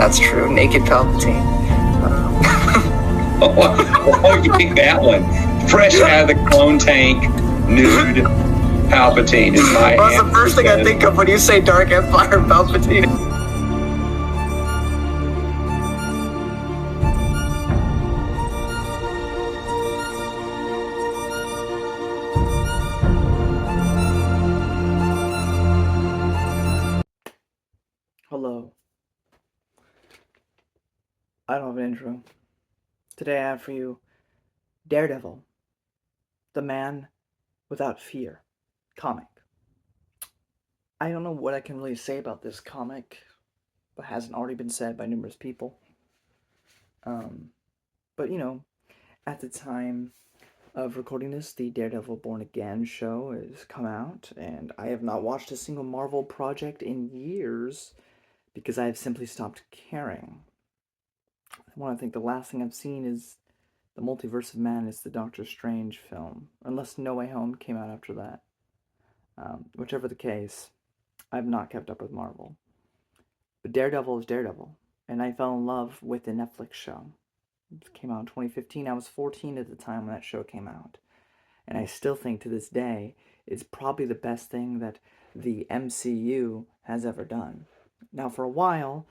that's true. Naked Palpatine. Oh, you pick that one. Fresh out of the clone tank, nude Palpatine is my Well, that's the first thing I think of when you say Dark Empire Palpatine. Hello. I don't have an intro. Today I have for you Daredevil, the Man Without Fear comic. I don't know what I can really say about this comic, but hasn't already been said by numerous people. But at the time of recording this, the Daredevil Born Again show has come out, and I have not watched a single Marvel project in years because I have simply stopped caring. I think the last thing I've seen is The Multiverse of Madness, the Doctor Strange film, unless No Way Home came out after that. Whichever the case, I've not kept up with Marvel. But Daredevil is Daredevil, and I fell in love with the Netflix show. It came out in 2015. I was 14 at the time when that show came out. And I still think to this day it's probably the best thing that the MCU has ever done. Now, for a while,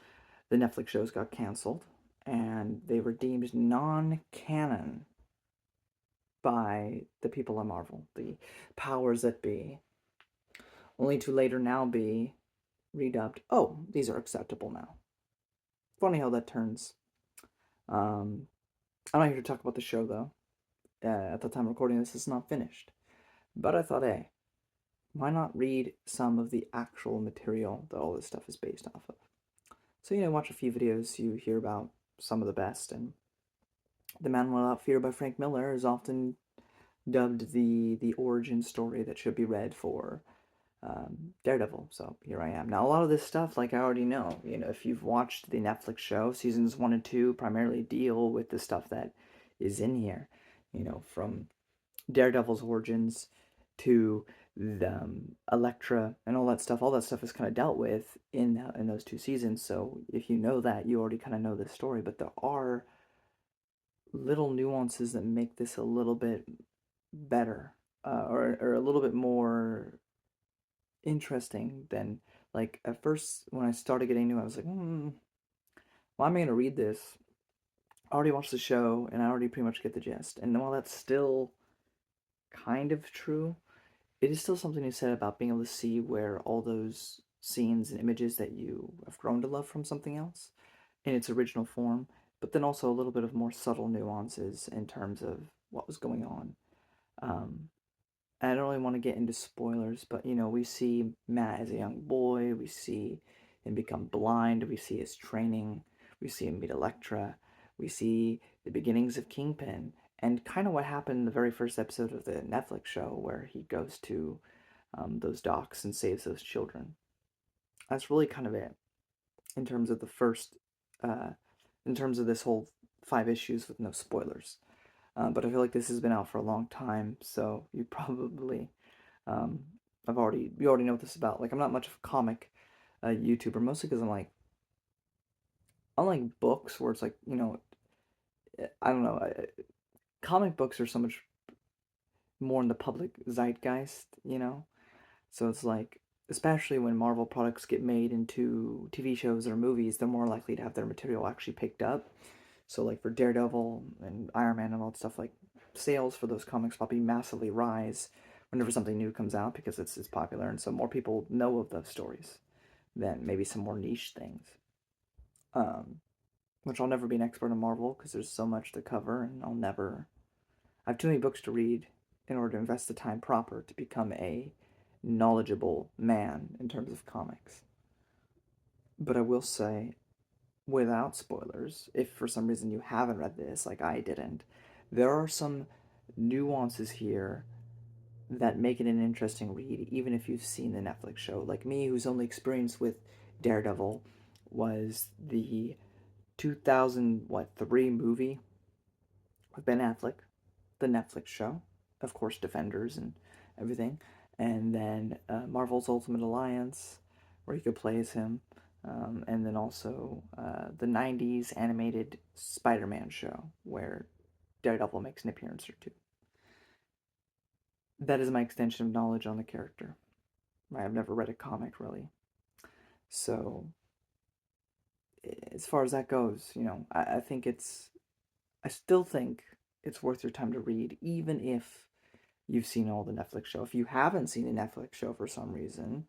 the Netflix shows got canceled, and they were deemed non-canon by the people at Marvel, the powers that be, only to later now be redubbed, oh, these are acceptable now. Funny how that turns. I'm not here to talk about the show, though. At the time of recording this, it's not finished. But I thought, hey, why not read some of the actual material that all this stuff is based off of? So, watch a few videos, you hear about some of the best, and The Man Without Fear by Frank Miller is often dubbed the origin story that should be read for Daredevil. So here I am. Now, a lot of this stuff, like I already know, if you've watched the Netflix show, seasons 1 and 2 primarily deal with the stuff that is in here, from Daredevil's origins to the Elektra and all that stuff. All that stuff is kind of dealt with in those 2 seasons. So if you know that, you already kind of know this story. But there are little nuances that make this a little bit better, or a little bit more interesting than, like, at first when I started getting into it, I was like, why am I going to read this? I already watched the show and I already pretty much get the gist. And while that's still kind of true, it is still something to say about being able to see where all those scenes and images that you have grown to love from something else in its original form, but then also a little bit of more subtle nuances in terms of what was going on. I don't really want to get into spoilers, but we see Matt as a young boy, we see him become blind, we see his training, we see him meet Elektra, we see the beginnings of Kingpin, and kind of what happened in the very first episode of the Netflix show where he goes to those docks and saves those children. That's really kind of it in terms of the first, in terms of this whole 5 issues with no spoilers. But I feel like this has been out for a long time, so you probably, you already know what this is about. Like, I'm not much of a comic YouTuber, mostly because unlike books where it's like, I don't know, comic books are so much more in the public zeitgeist, So it's like, especially when Marvel products get made into TV shows or movies, they're more likely to have their material actually picked up. So, like, for Daredevil and Iron Man and all that stuff, like, sales for those comics probably massively rise whenever something new comes out because it's popular, and so more people know of those stories than maybe some more niche things. Which I'll never be an expert on Marvel because there's so much to cover, and I have too many books to read in order to invest the time proper to become a knowledgeable man in terms of comics. But I will say, without spoilers, if for some reason you haven't read this, like I didn't, there are some nuances here that make it an interesting read, even if you've seen the Netflix show. Like me, whose only experience with Daredevil was the 2003 movie with Ben Affleck, the Netflix show, of course, Defenders and everything, and then Marvel's Ultimate Alliance, where you could play as him, And then also the 90s animated Spider-Man show where Daredevil makes an appearance or two. That is my extension of knowledge on the character. I've never read a comic really. So, as far as that goes, I think I still think it's worth your time to read, even if you've seen all the Netflix show. If you haven't seen the Netflix show for some reason,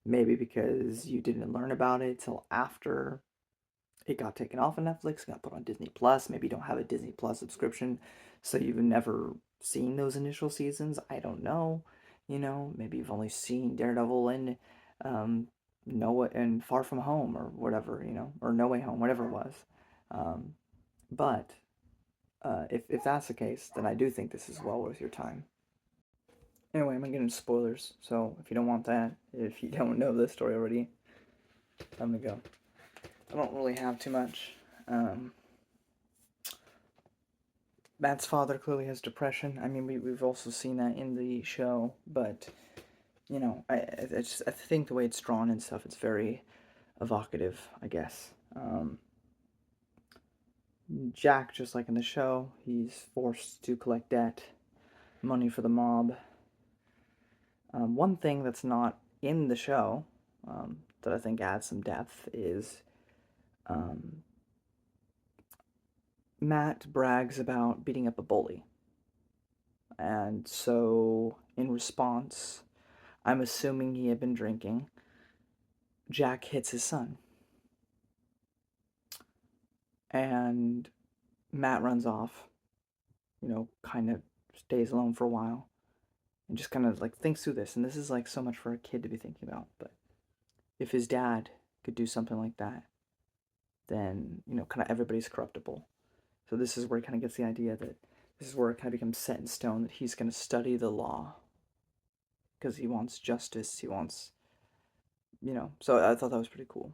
maybe because you didn't learn about it till after it got taken off of Netflix, got put on Disney Plus. Maybe you don't have a Disney Plus subscription, so you've never seen those initial seasons. I don't know. Maybe you've only seen Daredevil and um, Noah and Far From Home or whatever, or No Way Home, whatever it was. Um, but if that's the case, then I do think this is well worth your time. Anyway, I'm gonna get into spoilers, so if you don't want that, if you don't know this story already, I'm gonna go. I don't really have too much. Matt's father clearly has depression. I mean, we've also seen that in the show, but I think the way it's drawn and stuff, it's very evocative, I guess. Jack, just like in the show, he's forced to collect debt, money for the mob. One thing that's not in the show that I think adds some depth is um, Matt brags about beating up a bully. And so, in response, I'm assuming he had been drinking. Jack hits his son. And Matt runs off, kind of stays alone for a while and just kind of like thinks through this. And this is like so much for a kid to be thinking about. But if his dad could do something like that, then, kind of everybody's corruptible. So this is where he kind of gets the idea that this is where it kind of becomes set in stone that he's going to study the law because he wants justice. He wants, so I thought that was pretty cool.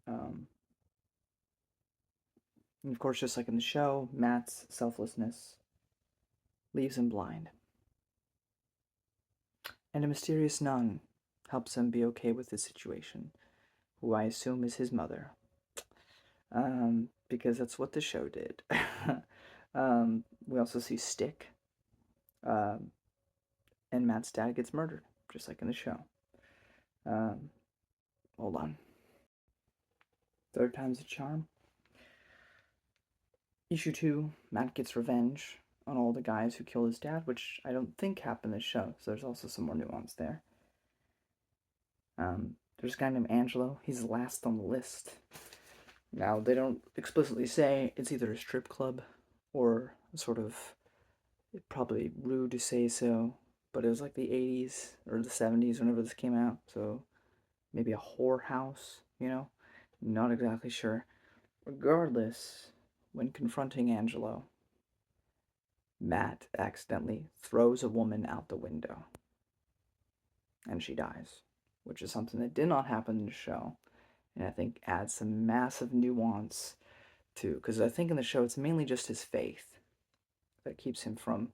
Um, and of course, just like in the show, Matt's selflessness leaves him blind. And a mysterious nun helps him be okay with the situation, who I assume is his mother. Because that's what the show did. We also see Stick, um, and Matt's dad gets murdered, just like in the show. Um, hold on. Third time's a charm. Issue 2, Matt gets revenge on all the guys who kill his dad, which I don't think happened in the show, so there's also some more nuance there. There's a guy named Angelo. He's last on the list. Now, they don't explicitly say it's either a strip club or sort of, probably rude to say so, but it was like the 80s or the 70s whenever this came out, so maybe a whorehouse, Not exactly sure. Regardless, when confronting Angelo, Matt accidentally throws a woman out the window, and she dies, which is something that did not happen in the show, and I think adds some massive nuance to, because I think in the show it's mainly just his faith that keeps him from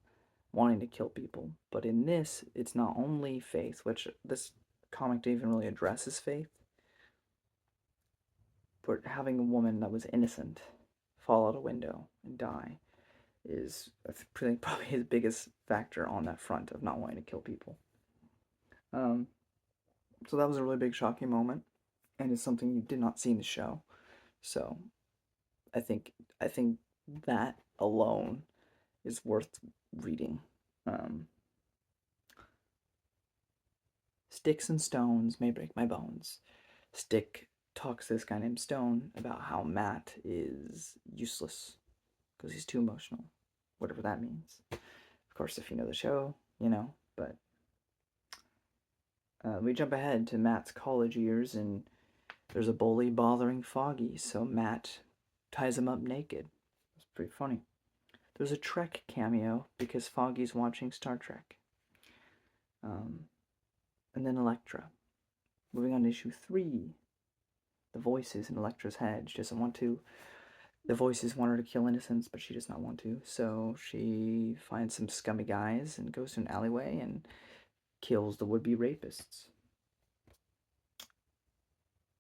wanting to kill people, but in this, it's not only faith, which this comic didn't even really address his faith, but having a woman that was innocent fall out a window and die is, I think, probably his biggest factor on that front of not wanting to kill people. So that was a really big shocking moment, and it's something you did not see in the show. So I think that alone is worth reading. Sticks and stones may break my bones. Stick talks to this guy named Stone about how Matt is useless because he's too emotional, whatever that means. Of course, if you know the show, but we jump ahead to Matt's college years, and there's a bully bothering Foggy, so Matt ties him up naked. It's pretty funny. There's a Trek cameo because Foggy's watching Star Trek. And then Elektra. Moving on to issue 3. The voices in Elektra's head. She doesn't want to. The voices want her to kill innocents, but she does not want to. So she finds some scummy guys and goes to an alleyway and kills the would-be rapists.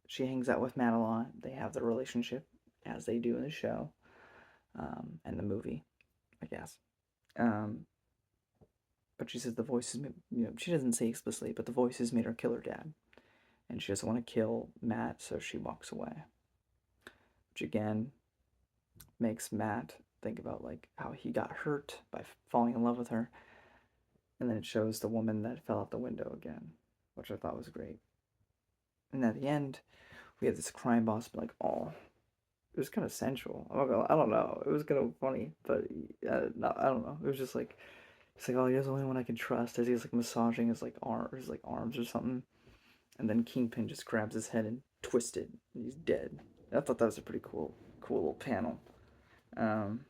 she hangs out with Matt a lot. They have their relationship as they do in the show, and the movie, I guess. Um, but she says the voices, she doesn't say explicitly, but the voices made her kill her dad, and she doesn't want to kill Matt, so she walks away. Which again makes Matt think about like how he got hurt by falling in love with her, and then it shows the woman that fell out the window again, which I thought was great. And at the end, we have this crime boss be like, "Oh, it was kind of sensual." I don't know. It was kind of funny, but no, I don't know. It was just like it's like, "Oh, you're the only one I can trust." As he's like massaging his like arms or something, and then Kingpin just grabs his head and twists it, and he's dead. I thought that was a pretty cool little panel. Um,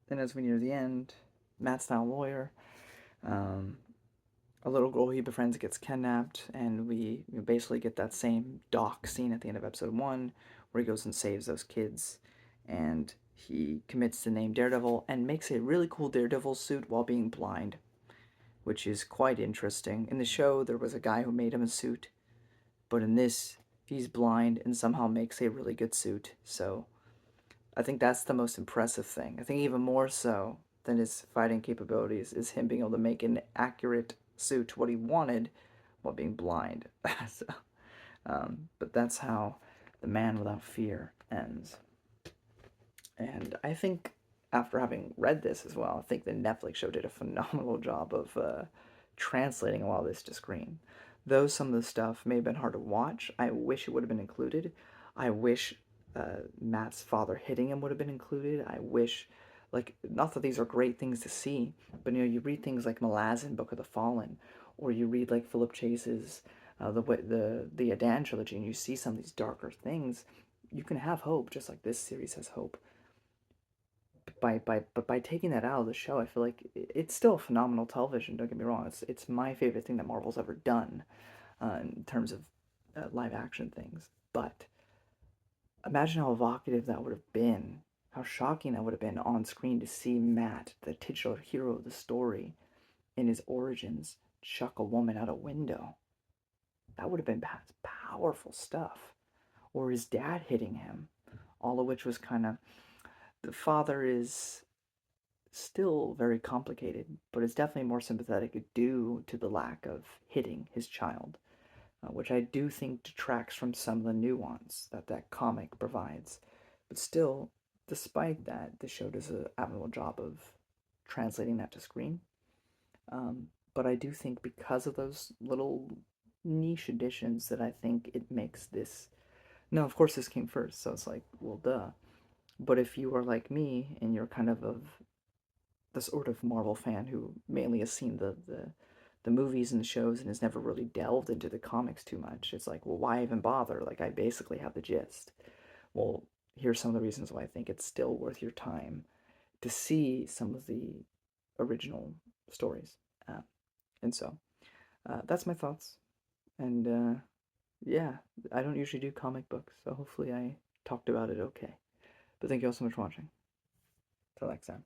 then as we near the end, Matt's now a lawyer. Um, a little girl he befriends gets kidnapped, and we basically get that same Doc scene at the end of episode 1 where he goes and saves those kids, and he commits to name Daredevil and makes a really cool Daredevil suit while being blind, which is quite interesting. In the show, there was a guy who made him a suit, but in this, he's blind and somehow makes a really good suit. So I think that's the most impressive thing. I think even more so than his fighting capabilities is him being able to make an accurate suit what he wanted while being blind. So, but that's how The Man Without Fear ends. And I think after having read this as well, I think the Netflix show did a phenomenal job of translating a lot of this to screen. Though some of the stuff may have been hard to watch, I wish it would have been included. I wish Matt's father hitting him would have been included. I wish, like, not that these are great things to see, but you read things like Malazan, Book of the Fallen, or you read like Philip Chase's the Adan trilogy, and you see some of these darker things. You can have hope, just like this series has hope. But by taking that out of the show, I feel like it's still phenomenal television. Don't get me wrong; it's my favorite thing that Marvel's ever done in terms of live action things. But imagine how evocative that would have been, how shocking that would have been on screen to see Matt, the titular hero of the story, in his origins, chuck a woman out a window. That would have been powerful stuff. Or his dad hitting him, all of which was kind of the father is still very complicated, but it's definitely more sympathetic due to the lack of hitting his child, which I do think detracts from some of the nuance that that comic provides. But still, despite that, the show does an admirable job of translating that to screen. But I do think because of those little niche additions that I think it makes this. No, of course this came first, so it's like, well, duh. But if you are like me and you're kind of the sort of Marvel fan who mainly has seen the movies and the shows and has never really delved into the comics too much, it's like, well, why even bother? Like, I basically have the gist. Well, here's some of the reasons why I think it's still worth your time to see some of the original stories. And so, that's my thoughts. And yeah, I don't usually do comic books, so hopefully I talked about it okay. But thank you all so much for watching. Till next time.